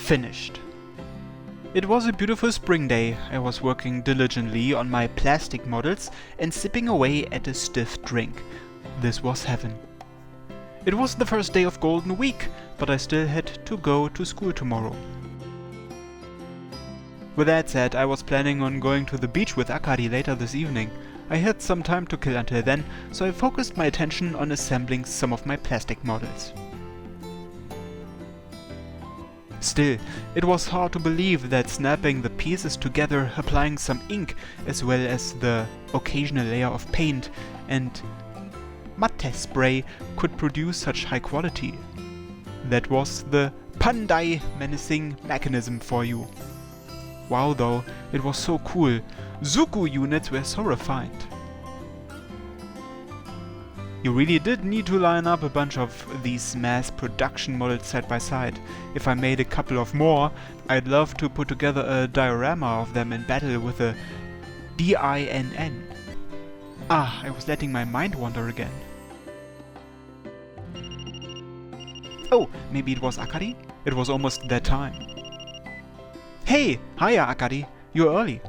Finished. It was a beautiful spring day. I was working diligently on my plastic models and sipping away at a stiff drink. This was heaven. It was the first day of Golden Week, but I still had to go to school tomorrow. With that said, I was planning on going to the beach with Akari later this evening. I had some time to kill until then, so I focused my attention on assembling some of my plastic models. Still, it was hard to believe that snapping the pieces together, applying some ink, as well as the occasional layer of paint and matte spray could produce such high quality. That was the Pandai menacing mechanism for you. Wow though, it was so cool. Zuku units were so refined. You really did need to line up a bunch of these mass production models side by side. If I made a couple of more, I'd love to put together a diorama of them in battle with a DINN. Ah, I was letting my mind wander again. Oh, maybe it was Akari? It was almost that time. Hey! Hiya, Akari! You're early.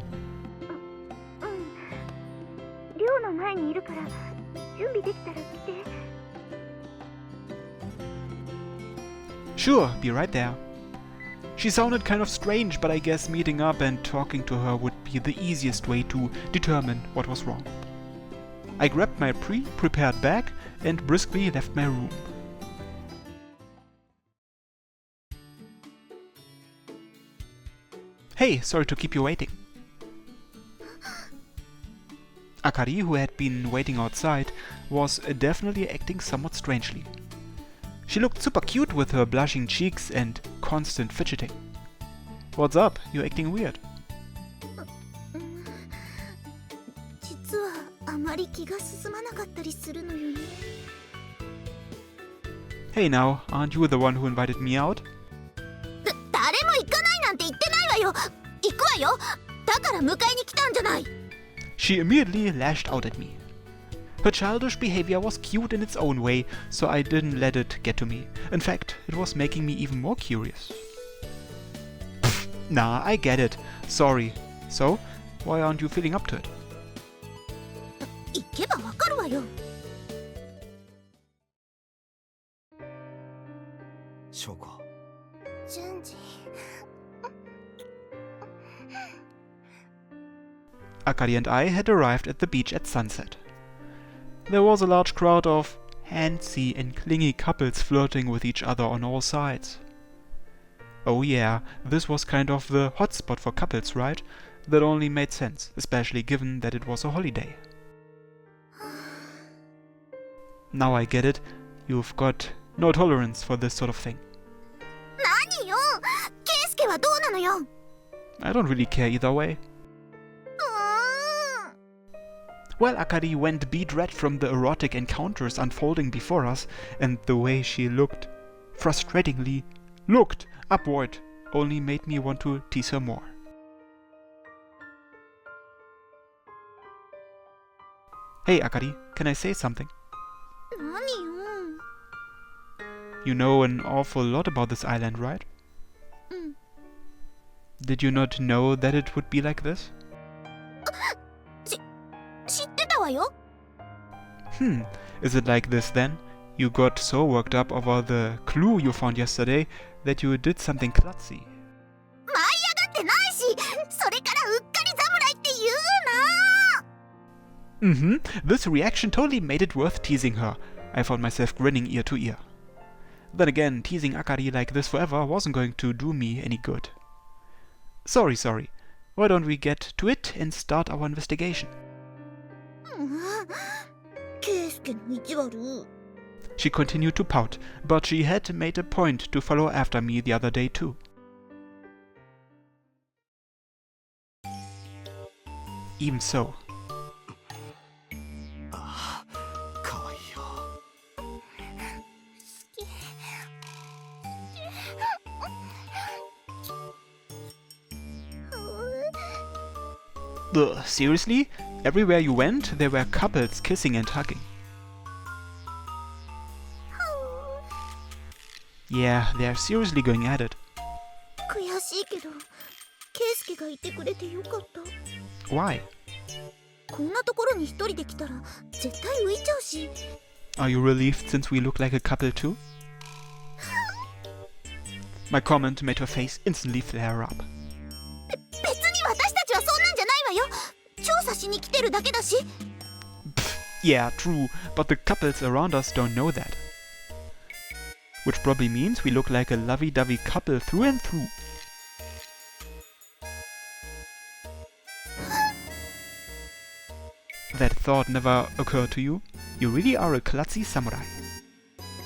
Sure, be right there. She sounded kind of strange, but I guess meeting up and talking to her would be the easiest way to determine what was wrong. I grabbed my pre-prepared bag and briskly left my room. Hey, sorry to keep you waiting. Akari, who had been waiting outside, was definitely acting somewhat strangely. She looked super cute with her blushing cheeks and constant fidgeting. What's up? You're acting weird. Hey now, aren't you the one who invited me out? She immediately lashed out at me. Her childish behavior was cute in its own way, so I didn't let it get to me. In fact, it was making me even more curious. Pfft, nah, I get it. Sorry. So, why aren't you feeling up to it? Akari and I had arrived at the beach at sunset. There was a large crowd of handsy and clingy couples flirting with each other on all sides. Oh yeah, this was kind of the hotspot for couples, right? That only made sense, especially given that it was a holiday. Now I get it, you've got no tolerance for this sort of thing. I don't really care either way. Well, Akari went beet red from the erotic encounters unfolding before us, and the way she looked, frustratingly, looked upward, only made me want to tease her more. Hey Akari, can I say something? You know an awful lot about this island, right? Did you not know that it would be like this? Is it like this then? You got so worked up over the clue you found yesterday that you did something klutzy. This reaction totally made it worth teasing her. I found myself grinning ear to ear. Then again, teasing Akari like this forever wasn't going to do me any good. Sorry. Why don't we get to it and start our investigation? She continued to pout, but she had made a point to follow after me the other day too. Even so. Ugh, seriously? Everywhere you went, there were couples kissing and hugging. Yeah, they're seriously going at it. 悔しいけど、ケイスケがいてくれてよかった。 Why? こんなところに一人で来たら絶対浮いちゃうし。 Are you relieved since we look like a couple too? My comment made her face instantly flare up. 別に私たちはそんなんじゃないわよ。調査しに来てるだけだし。 Yeah, true, but the couples around us don't know that. Which probably means we look like a lovey-dovey couple through and through. That thought never occurred to you? You really are a klutzy samurai. うっ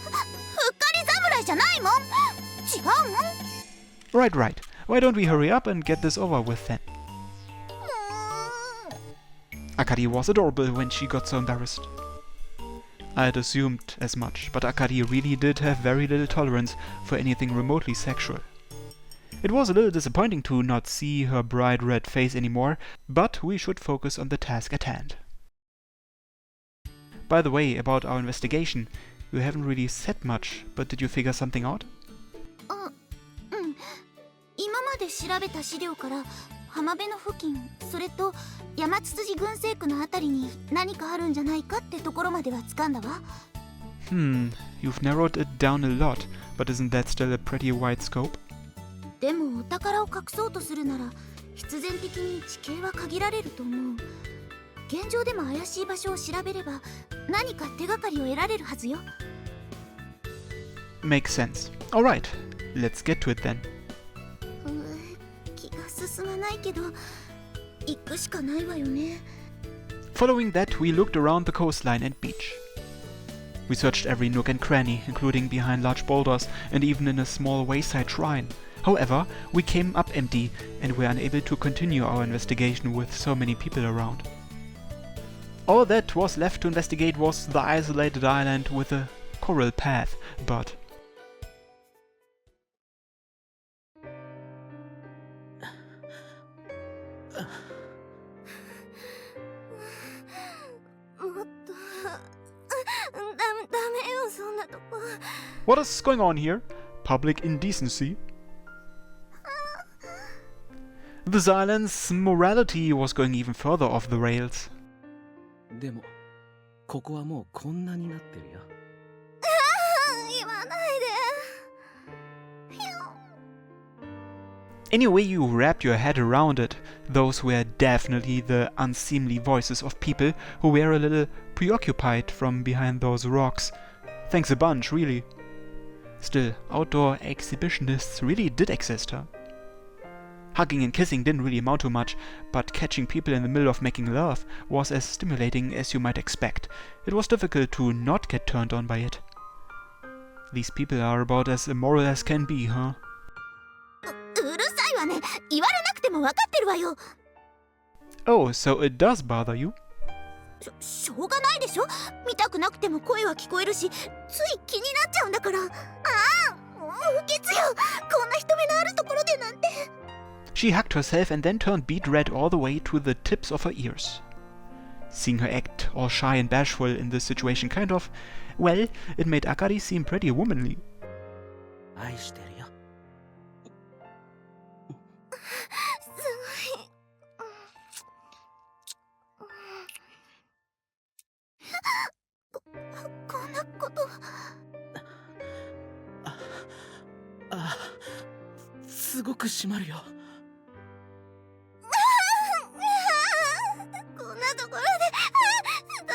かり侍じゃないもん。違うもん。 Right. Why don't we hurry up and get this over with then? Akari was adorable when she got so embarrassed. I had assumed as much, but Akari really did have very little tolerance for anything remotely sexual. It was a little disappointing to not see her bright red face anymore, but we should focus on the task at hand. By the way, about our investigation, you haven't really said much, but did you figure something out? 今まで調べた資料から浜辺の付近、それと山つつじ群生区のあたりに何かあるんじゃないかってところまでは掴んだわ。 You've narrowed it down a lot, but isn't that still a pretty wide scope? でもお宝を隠そうとするなら必然的に地形は限られると思う。現状でも怪しい場所を調べれば何か手がかりを得られるはずよ。 Makes sense. Alright, let's get to it then. 気が進まないけど行くしかないわよね。 Following that, we looked around the coastline and beach. We searched every nook and cranny, including behind large boulders and even in a small wayside shrine. However, we came up empty and were unable to continue our investigation with so many people around. All that was left to investigate was the isolated island with a coral path, but... What is going on here? Public indecency? This island's morality was going even further off the rails. でもここはもうこんなになってるよ。言わないで。 Anyway, you wrapped your head around it. Those were definitely the unseemly voices of people who were a little preoccupied from behind those rocks. Thanks a bunch, really. Still, outdoor exhibitionists really did exist, huh? Hugging and kissing didn't really amount to much, but catching people in the middle of making love was as stimulating as you might expect. It was difficult to not get turned on by it. These people are about as immoral as can be, huh? うるさいわね。言われなくても分かってるわよ。 Oh, so it does bother you? しょうがないでしょ。見たくなくても声は聞こえるし、つい気になっちゃうんだから。ああ、もう不潔よ。こんな人目のあるところでなんて。 She hugged herself and then turned beet red all the way to the tips of her ears. Seeing her act all shy and bashful in this situation kind of, well, it made Akari seem pretty womanly. 愛してるよ。すごい。こんなこと。すごく締まるよ。こんなところで。ひど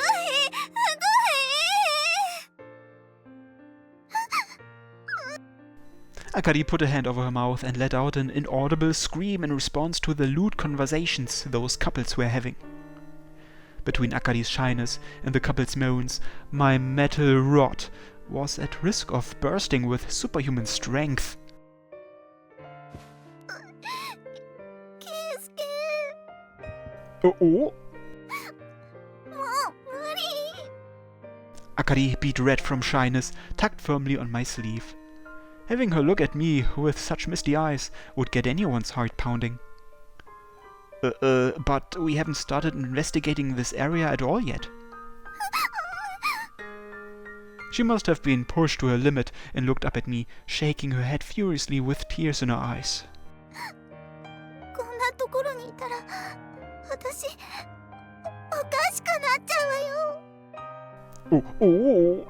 い。 Akari put a hand over her mouth and let out an inaudible scream in response to the lewd conversations those couples were having. Between Akari's shyness and the couple's moans, my metal rod was at risk of bursting with superhuman strength. ケイスケ。 Oh? もう無理。 Akari, beat red from shyness, tugged firmly on my sleeve. Having her look at me with such misty eyes would get anyone's heart pounding. But we haven't started investigating this area at all yet. She must have been pushed to her limit and looked up at me, shaking her head furiously with tears in her eyes. いたら私おかしくなっちゃうわよ。 Oh.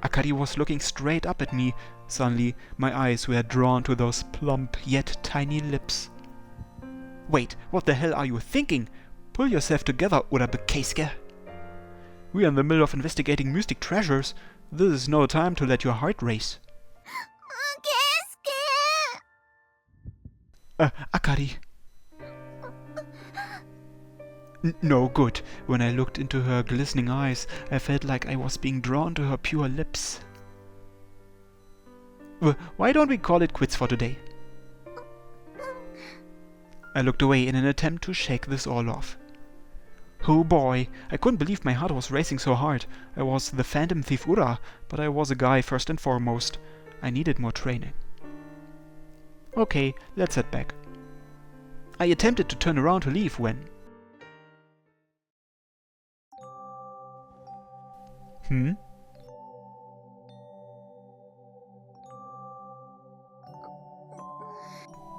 Akari was looking straight up at me. Suddenly, my eyes were drawn to those plump yet tiny lips. Wait, what the hell are you thinking? Pull yourself together, Urabekeisuke. We are in the middle of investigating mystic treasures. This is no time to let your heart race. Akari. No good. When I looked into her glistening eyes, I felt like I was being drawn to her pure lips. Why don't we call it quits for today? I looked away in an attempt to shake this all off. Oh boy, I couldn't believe my heart was racing so hard. I was the Phantom Thief Ura, but I was a guy first and foremost. I needed more training. Okay, let's head back. I attempted to turn around to leave when...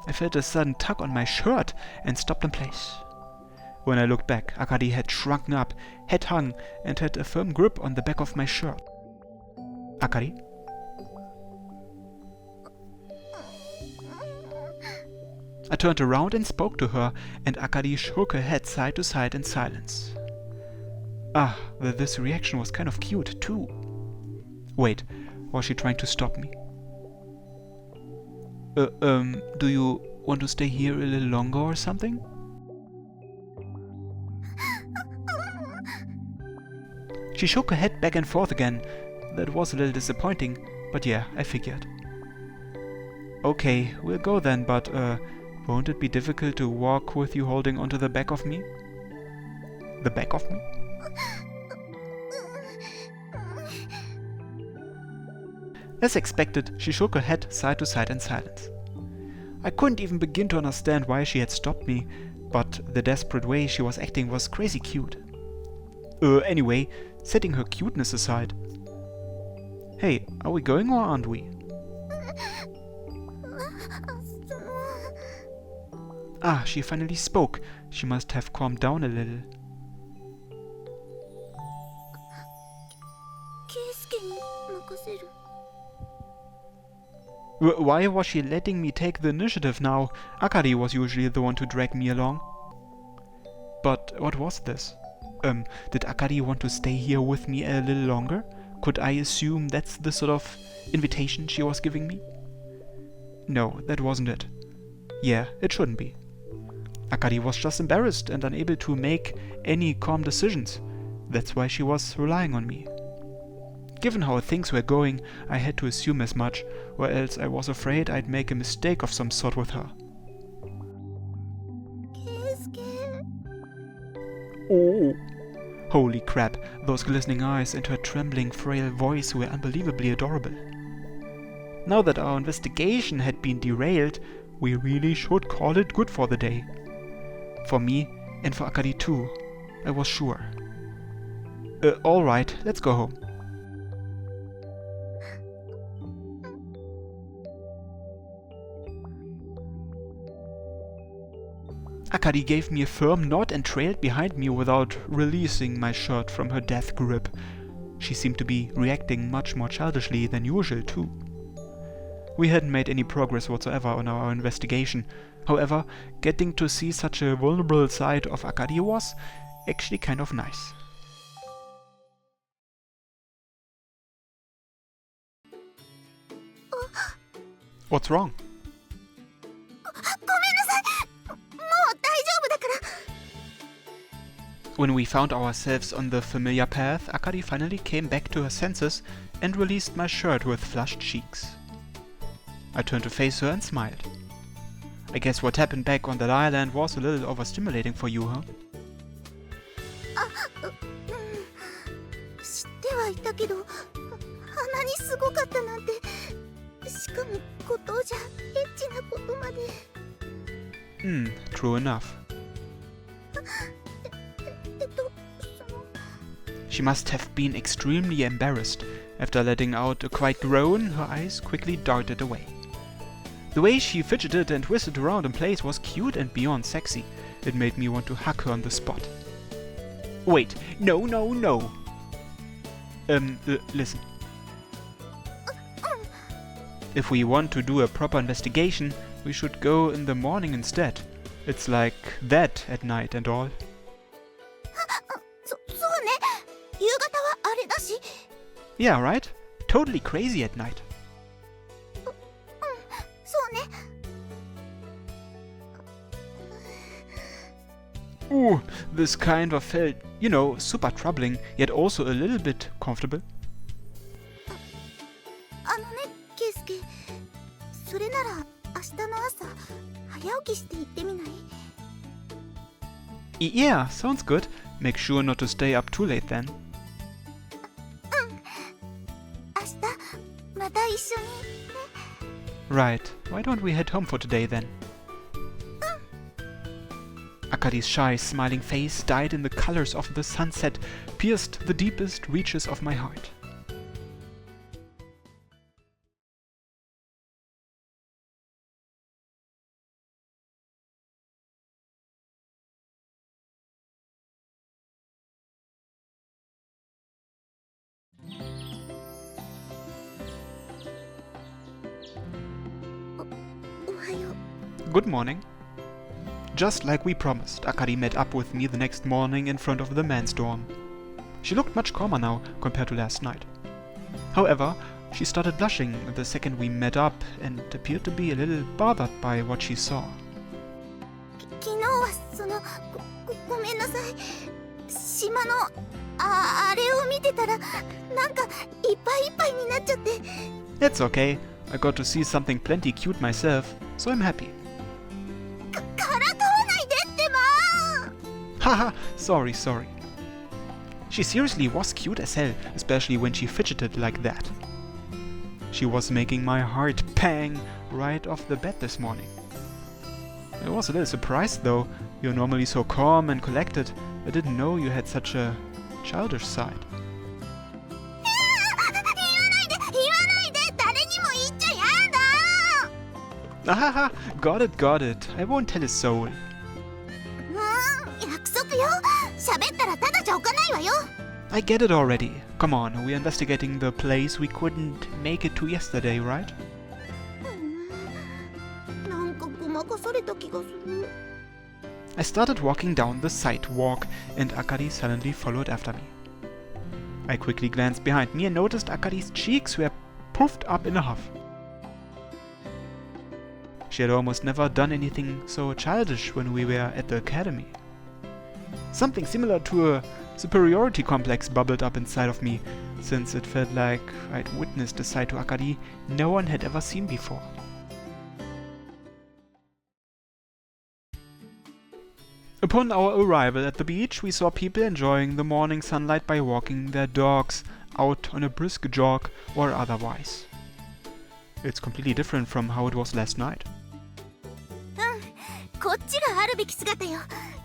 I felt a sudden tug on my shirt and stopped in place. When I looked back, Akari had shrunken up, head hung, and had a firm grip on the back of my shirt. Akari? I turned around and spoke to her, and Akari shook her head side to side in silence. This reaction was kind of cute, too. Wait, was she trying to stop me? Do you want to stay here a little longer or something? She shook her head back and forth again. That was a little disappointing, but yeah, I figured. Okay, we'll go then, but won't it be difficult to walk with you holding onto the back of me? The back of me? As expected, she shook her head side to side in silence. I couldn't even begin to understand why she had stopped me, but the desperate way she was acting was crazy cute. Anyway, setting her cuteness aside. Hey, are we going or aren't we? She finally spoke. She must have calmed down a little. Why was she letting me take the initiative now? Akari was usually the one to drag me along. But what was this? Did Akari want to stay here with me a little longer? Could I assume that's the sort of invitation she was giving me? No, that wasn't it. Yeah, it shouldn't be. Akari was just embarrassed and unable to make any calm decisions. That's why she was relying on me. Given how things were going, I had to assume as much, or else I was afraid I'd make a mistake of some sort with her. Oh! Holy crap, those glistening eyes and her trembling, frail voice were unbelievably adorable. Now that our investigation had been derailed, we really should call it good for the day. For me, and for Akari too, I was sure. Alright, let's go home. Akari gave me a firm nod and trailed behind me without releasing my shirt from her death grip. She seemed to be reacting much more childishly than usual, too. We hadn't made any progress whatsoever on our investigation. However, getting to see such a vulnerable side of Akari was actually kind of nice. What's wrong? When we found ourselves on the familiar path, Akari finally came back to her senses and released my shirt with flushed cheeks. I turned to face her and smiled. I guess what happened back on that island was a little overstimulating for you, huh? 知ってはいたけど、あんなにすごかったなんて、しかも孤島じゃエッチなことまで。True enough. She must have been extremely embarrassed. After letting out a quiet groan, her eyes quickly darted away. The way she fidgeted and twisted around in place was cute and beyond sexy. it made me want to hug her on the spot. Wait, no. Listen. If we want to do a proper investigation, we should go in the morning instead. It's like that at night and all. そうね。夕方はあれだし。 Yeah, right? Totally crazy at night. そうね。 Ooh, this kind of felt, super troubling, yet also a little bit comfortable. あのね、ケイスケ。それなら明日の朝早起きして行ってみない？ Yeah, sounds good. Make sure not to stay up too late then. 明日また一緒にね。 Right, why don't we head home for today then? Akari's shy, smiling face, dyed in the colors of the sunset, pierced the deepest reaches of my heart. Good morning. Just like we promised, Akari met up with me the next morning in front of the men's dorm. She looked much calmer now compared to last night. However, she started blushing the second we met up and appeared to be a little bothered by what she saw. 昨日はごめんなさい。島のあれを見てたらなんかいっぱいいっぱいになっちゃって。 It's okay. I got to see something plenty cute myself, so I'm happy. からかわないでってば。 Haha, sorry. She seriously was cute as hell, especially when she fidgeted like that. She was making my heart pang right off the bat this morning. I was a little surprised though. You're normally so calm and collected. I didn't know you had such a childish side. 言わないで誰にも言っちゃやだ。 Ahaha, got it. I won't tell a soul. 約束よ。喋ったらただじゃおかないわよ。 I get it already. Come on, we're investigating the place we couldn't make it to yesterday, right? なんかごまかされた気がする。 I started walking down the sidewalk, and Akari suddenly followed after me. I quickly glanced behind me and noticed Akari's cheeks were puffed up in a huff. She had almost never done anything so childish when we were at the academy. Something similar to a superiority complex bubbled up inside of me, since it felt like I'd witnessed a side to Akari no one had ever seen before. Upon our arrival at the beach, we saw people enjoying the morning sunlight by walking their dogs out on a brisk jog or otherwise. It's completely different from how it was last night. こっちがあるべき姿よ。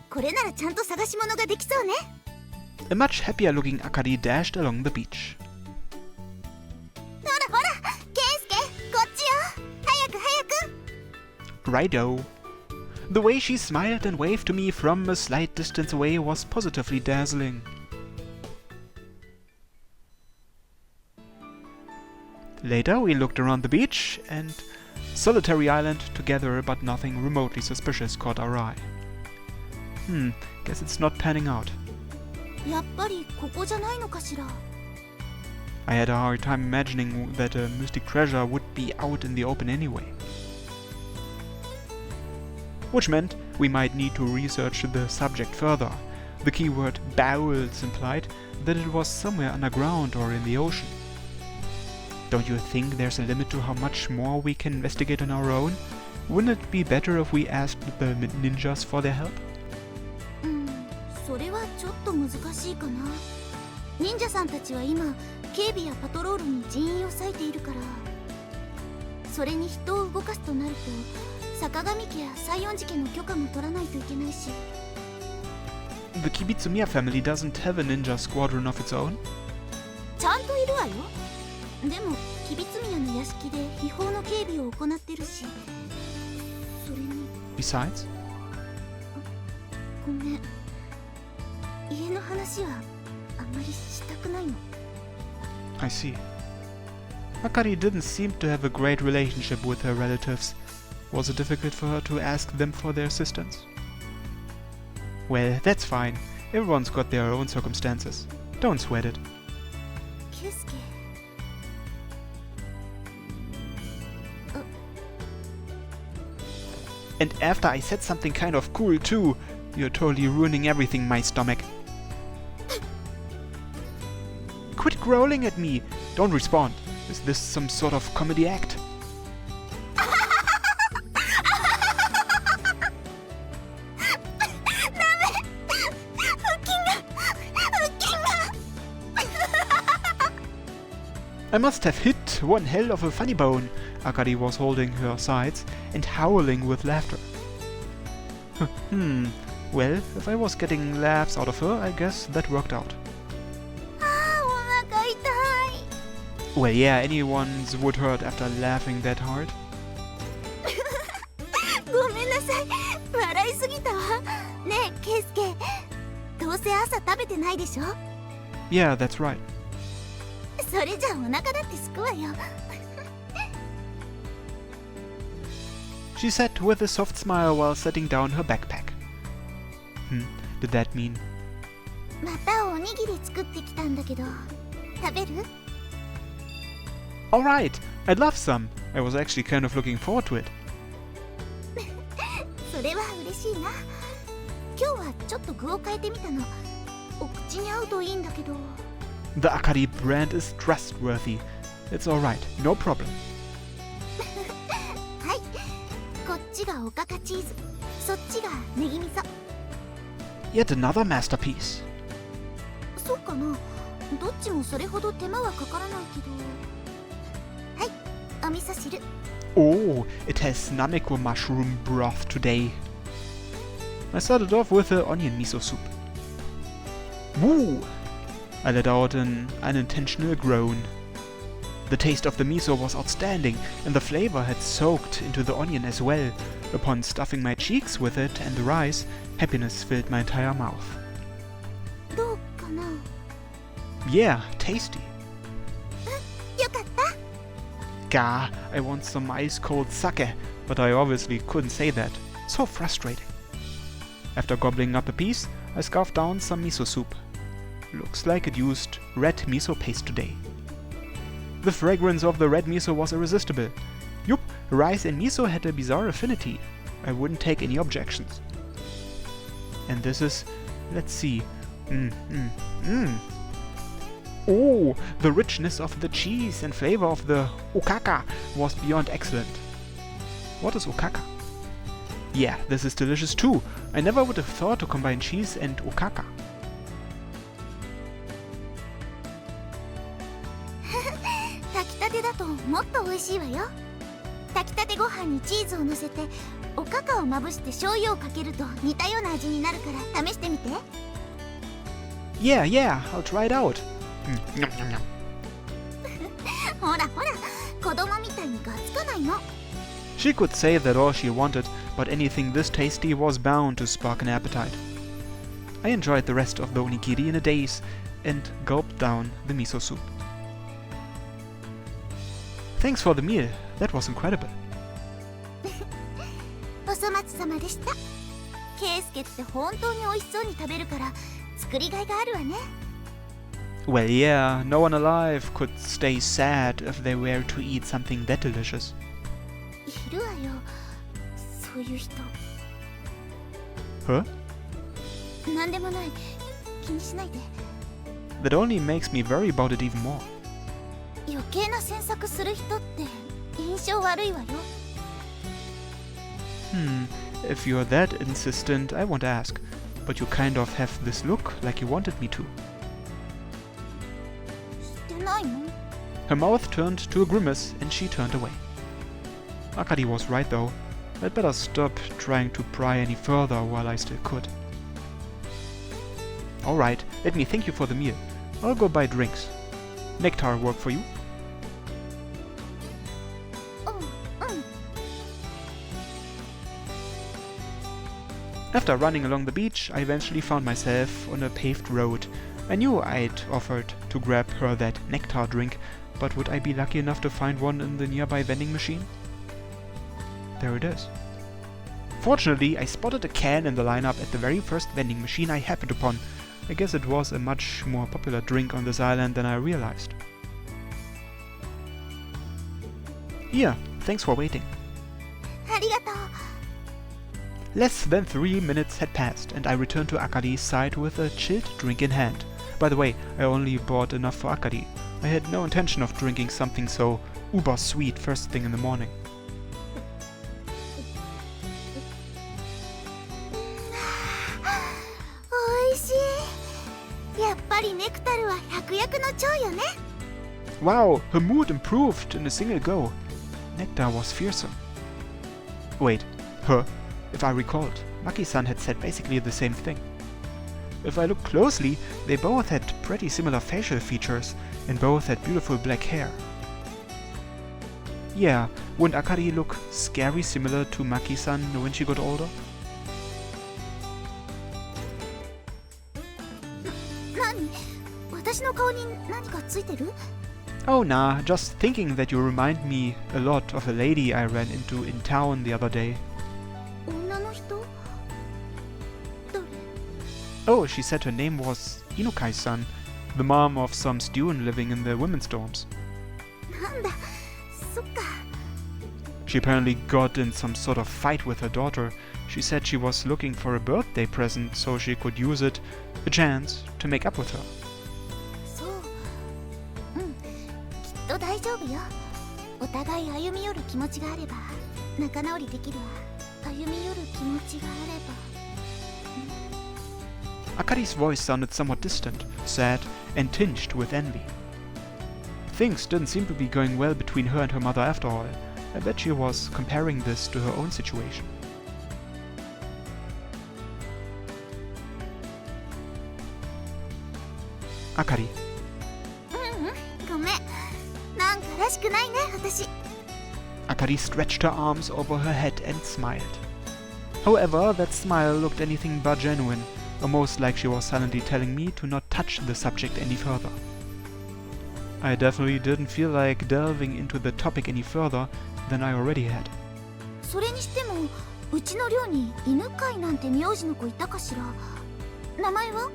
これならちゃんと探し物ができそうね。 A much happier looking Akari dashed along the beach. ほら、ケンスケ、こっちよ。早く。 Righto. The way she smiled and waved to me from a slight distance away was positively dazzling. Later we looked around the beach and Solitary Island together, but nothing remotely suspicious caught our eye. Guess it's not panning out. やっぱりここじゃないのかしら。 I had a hard time imagining that a mystic treasure would be out in the open anyway. Which meant we might need to research the subject further. The keyword bowels implied that it was somewhere underground or in the ocean. Don't you think there's a limit to how much more we can investigate on our own? Wouldn't it be better if we asked the ninjas for their help? それはちょっと難しいかな。忍者さんたちは今警備やパトロールに人員を割いているから。それに人を動かすとなると坂上家や西園寺家の許可も取らないといけないし。 The Kibitsumiya family doesn't have a ninja squadron of its own? ちゃんといるわよ。でも吉備宮の屋敷で秘宝の警備を行ってるし。それに。 Besides? ごめん。家の話はあんまりしたくないの。 I see. Akari didn't seem to have a great relationship with her relatives. Was it difficult for her to ask them for their assistance? Well, that's fine. Everyone's got their own circumstances. Don't sweat it. ケイスケ。And after I said something kind of cool too, you're totally ruining everything, my stomach. Quit growling at me! Don't respond. Is this some sort of comedy act? I must have hit one hell of a funny bone. Akari was holding her sides and howling with laughter. Well, if I was getting laughs out of her, I guess that worked out. ああ、お腹痛い。 Well, yeah, anyone's would hurt after laughing that hard. ごめんなさい。笑いすぎたわ。ねえ、ケイスケ。どうせ朝食べてないでしょ？ Yeah, that's right. それじゃお腹だってすくわよ。 She said with a soft smile while setting down her backpack. Did that mean? またおにぎり作ってきたんだけど、食べる？ Alright, I'd love some. I was actually kind of looking forward to it. それは嬉しいな。今日はちょっと具を変えてみたの。お口に合うといいんだけど。 The Akari brand is trustworthy. It's alright, no problem. はい。こっちがおかかチーズ。そっちがネギ味噌。 Yet another masterpiece. そうかな。どっちもそれほど手間はかからないけど。はい、お味噌汁。 Oh, it has Nameko mushroom broth today. I started off with the onion miso soup. Woo! I let out an unintentional groan. The taste of the miso was outstanding, and the flavor had soaked into the onion as well. Upon stuffing my cheeks with it and the rice, happiness filled my entire mouth. どうかな。 Yeah, tasty. よかった。 Gah, I want some ice-cold sake, but I obviously couldn't say that. So frustrating. After gobbling up a piece, I scarfed down some miso soup. Looks like it used red miso paste today. The fragrance of the red miso was irresistible. Yup, rice and miso had a bizarre affinity. I wouldn't take any objections. And this is... let's see... Oh, the richness of the cheese and flavor of the okaka was beyond excellent. What is okaka? Yeah, this is delicious too. I never would have thought to combine cheese and okaka. 炊きたてだともっと美味しいわよ。炊きたてご飯にチーズをのせておかかをまぶして醤油をかけると似たような味になるから試してみて。 Yeah, I'll try it out. Nom, nom, nom. ほらほら、子供みたいにがっつかないの。 She could say that all she wanted, but anything this tasty was bound to spark an appetite. I enjoyed the rest of the onigiri in a daze and gulped down the miso soup. Thanks for the meal. That was incredible. お粗末様でした。ケイスケって本当に美味しそうに食べるから作りがいがあるわね。 Well, yeah, no one alive could stay sad if they were to eat something that delicious. いるわよ、そういう人。 Huh? なんでもない。気にしないで。 That only makes me worry about it even more. 余計な詮索する人って印象悪いわよ。 If you're that insistent, I won't ask. But you kind of have this look like you wanted me to. してないの？ Her mouth turned to a grimace and she turned away. Akari was right though. I'd better stop trying to pry any further while I still could. Alright, let me thank you for the meal. I'll go buy drinks. Nectar work for you? うん。After running along the beach, I eventually found myself on a paved road. I knew I'd offered to grab her that nectar drink, but would I be lucky enough to find one in the nearby vending machine? There it is. Fortunately, I spotted a can in the lineup at the very first vending machine I happened upon. I guess it was a much more popular drink on this island than I realized. Here, thanks for waiting. ありがとう。 Less than 3 minutes had passed, and I returned to Akari's side with a chilled drink in hand. By the way, I only bought enough for Akari. I had no intention of drinking something so uber sweet first thing in the morning. おいしい。やっぱりネクタルは百薬の長よね。 Wow, her mood improved in a single go. Nectar was fearsome. Wait, her? If I recalled, Maki-san had said basically the same thing. If I look closely, they both had pretty similar facial features, and both had beautiful black hair. Yeah, wouldn't Akari look scary similar to Maki-san when she got older? 何？私の顔に何かついてる？ Oh nah, just thinking that you remind me a lot of a lady I ran into in town the other day. 女の人？誰？ Oh, she said her name was Inukai-san, the mom of some student living in the women's dorms. なんだ、そっか。 She apparently got in some sort of fight with her daughter. She said she was looking for a birthday present so she could use it, a chance, to make up with her. そう。うん、きっと大丈夫よ。お互い歩み寄る気持ちがあれば仲直りできるわ。歩み寄る気持ちがあれば。 Akari's voice sounded somewhat distant, sad, and tinged with envy. Things didn't seem to be going well between her and her mother after all. I bet she was comparing this to her own situation. Akari. ごめん。なんからしくないね、私。 Akari stretched her arms over her head and smiled. However, that smile looked anything but genuine, almost like she was silently telling me to not touch the subject any further. I definitely didn't feel like delving into the topic any further than I already had. それにしても、うちの寮に犬飼なんて名字の子いたかしら。名前は？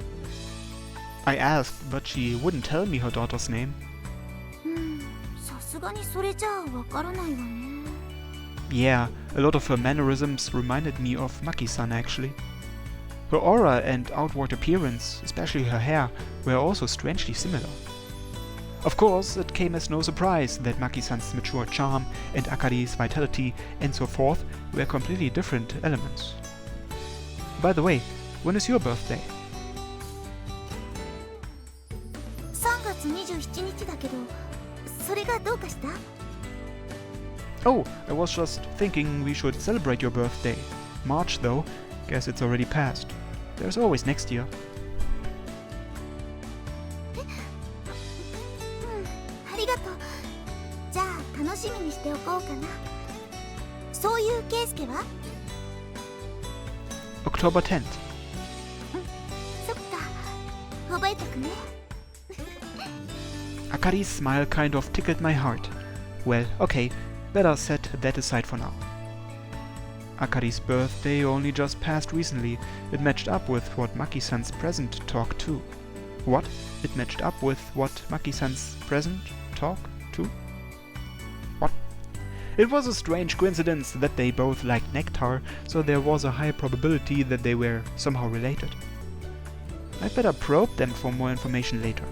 I asked, but she wouldn't tell me her daughter's name. さすがにそれじゃあわからないわね。 Yeah, a lot of her mannerisms reminded me of Maki-san actually. Her aura and outward appearance, especially her hair, were also strangely similar. Of course, it came as no surprise that Maki-san's mature charm and Akari's vitality and so forth were completely different elements. By the way, when is your birthday? 3月27日だけど、それがどうかした？ Oh, I was just thinking we should celebrate your birthday. March though, guess it's already passed. There's always next year. ありがとう。じゃあ楽しみにしておこうかな。そういうケイスケは？ October 10th. そっか。覚えとくね。 Akari's smile kind of tickled my heart. Well, okay, better set that aside for now. Akari's birthday only just passed recently. It matched up with what Maki-san's present talk too. What? It matched up with what Maki-san's present talk too? What? It was a strange coincidence that they both liked nectar, so there was a high probability that they were somehow related. I'd better probe them for more information later.